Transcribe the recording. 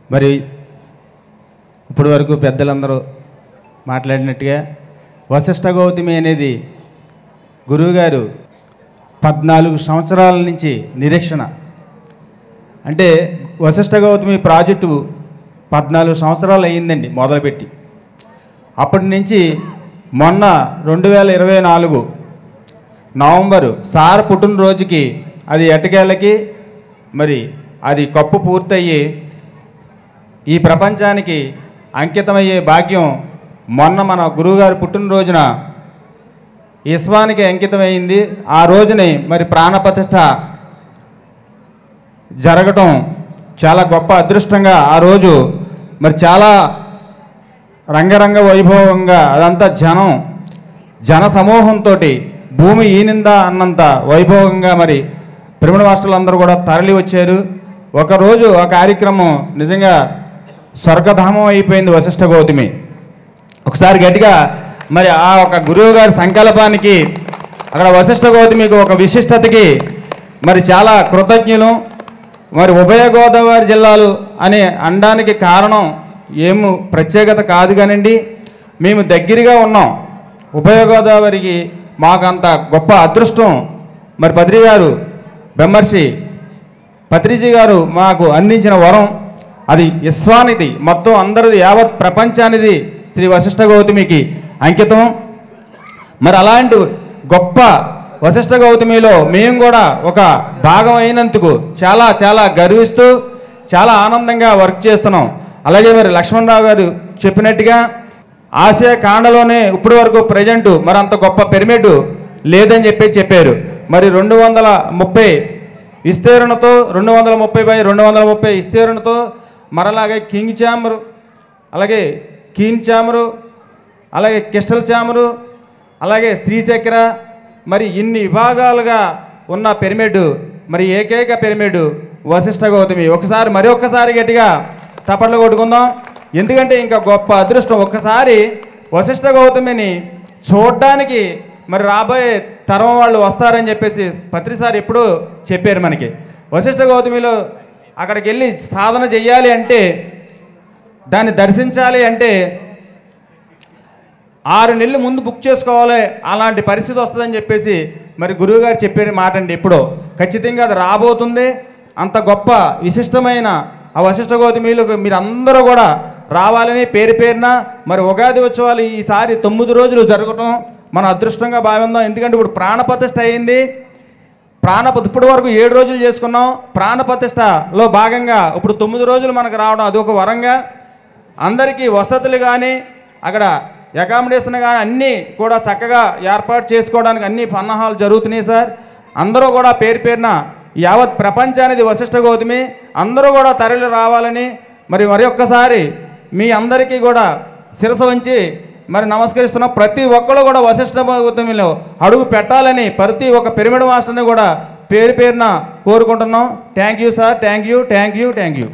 మరి ఇప్పుడు వరకు పెద్దలందరూ మాట్లాడినట్టుగా వశిష్ఠ గౌతమి అనేది గురువుగారు 14 సంవత్సరాల నుంచి నిరీక్షణ. అంటే వశిష్ఠ గౌతమి ప్రాజెక్టు 14 సంవత్సరాలు అయ్యిందండి మొదలుపెట్టి. అప్పటి నుంచి మొన్న 2024 నవంబరు సార్ పుట్టినరోజుకి అది ఎట్టకేళ్ళకి మరి అది కప్పు పూర్తయ్యి ఈ ప్రపంచానికి అంకితమయ్యే భాగ్యం మొన్న మన గురువుగారు పుట్టినరోజున విశ్వానికి అంకితమైంది. ఆ రోజుని మరి ప్రాణప్రతిష్ఠ జరగటం చాలా గొప్ప అదృష్టంగా ఆ రోజు మరి చాలా రంగరంగ వైభవంగా అదంతా జన సమూహంతో భూమి ఈనిందా అన్నంత వైభవంగా మరి పిరమిడ్ మాస్టర్లు అందరూ కూడా తరలి వచ్చారు. ఒకరోజు ఆ కార్యక్రమం నిజంగా స్వర్గధామం అయిపోయింది వశిష్ఠ గౌతమి. ఒకసారి గట్టిగా మరి ఆ ఒక గురువు గారి సంకల్పానికి అక్కడ వశిష్ఠ గౌతమికి ఒక విశిష్టతకి మరి చాలా కృతజ్ఞులు. మరి ఉభయ గోదావరి జిల్లాలు అని అనడానికి కారణం ఏమి ప్రత్యేకత కాదు కానండి, మేము దగ్గరగా ఉన్నాం. ఉభయ గోదావరికి మాకు అంత గొప్ప అదృష్టం మరి పత్రి గారు బ్రహ్మర్షి పత్రిజీ గారు మాకు అందించిన వరం. అది విశ్వానిది, మొత్తం అందరిది, యావత్ ప్రపంచానిది శ్రీ వశిష్ఠ గౌతమికి అంకితం. మరి అలాంటి గొప్ప వశిష్ఠ గౌతమిలో మేము కూడా ఒక భాగం అయినందుకు చాలా చాలా గర్విస్తూ చాలా ఆనందంగా వర్క్ చేస్తున్నాం. అలాగే మరి లక్ష్మణరావు గారు చెప్పినట్టుగా ఆసియా ఖండంలోనే ఇప్పటి వరకు ప్రజెంట్ మరి అంత గొప్ప పిరమిడ్ లేదని చెప్పారు. మరి 230 విస్తీర్ణతో 230 విస్తీర్ణతో మరలాగే కింగ్ ఛాంబరు, అలాగే కీన్ ఛాంబరు, అలాగే క్రిస్టల్ ఛాంబరు, అలాగే శ్రీచక్ర, మరి ఇన్ని విభాగాలుగా ఉన్న పిరమిడ్ మరి ఏకైక పిరమిడ్ వశిష్ఠ గౌతమి. మరి ఒక్కసారి గట్టిగా తపట్లు కొట్టుకుందాం. ఎందుకంటే ఇంకా గొప్ప అదృష్టం. ఒక్కసారి వశిష్ఠ గౌతమిని చూడడానికి మరి రాబోయే తరం వాళ్ళు వస్తారని చెప్పేసి పత్రిసారి ఎప్పుడూ చెప్పారు మనకి. వశిష్ఠ గౌతమిలో అక్కడికి వెళ్ళి సాధన చెయ్యాలి అంటే, దాన్ని దర్శించాలి అంటే 6 నెలలు ముందు బుక్ చేసుకోవాలి, అలాంటి పరిస్థితి వస్తుందని చెప్పేసి మరి గురువుగారు చెప్పే మాట అండి. ఇప్పుడు ఖచ్చితంగా అది రాబోతుంది. అంత గొప్ప విశిష్టమైన ఆ వశిష్ఠ గౌతమిలో మీరు అందరూ కూడా రావాలని పేరున మరి ఉగాది ఉత్సవాలు ఈసారి 9 రోజులు జరగటం మన అదృష్టంగా భావిద్దాం. ఎందుకంటే ఇప్పుడు ప్రాణప్రతిష్ఠ అయింది. ఇప్పటి వరకు 7 రోజులు చేసుకున్నాం. ప్రాణప్రతిష్ఠలో భాగంగా ఇప్పుడు 9 రోజులు మనకు రావడం అది ఒక వరంగా. అందరికీ వసతులు కానీ అక్కడ అకామిడేషన్ కానీ అన్నీ కూడా చక్కగా ఏర్పాటు చేసుకోవడానికి అన్ని పన్నాహాలు జరుగుతున్నాయి సార్. అందరూ కూడా పేరున యావత్ ప్రపంచానికి వశిష్ఠ గౌతమి అందరూ కూడా తరలి రావాలని మరి ఒక్కసారి మీ అందరికీ కూడా శిరస్సు వంచి మరి నమస్కరిస్తున్నాం. ప్రతి ఒక్కరు కూడా వశిష్ఠ గౌతమిలో అడుగు పెట్టాలని ప్రతి ఒక్క పిరమిడ్ మాస్టర్ని కూడా పేరున కోరుకుంటున్నాం. Thank you sir. Thank you.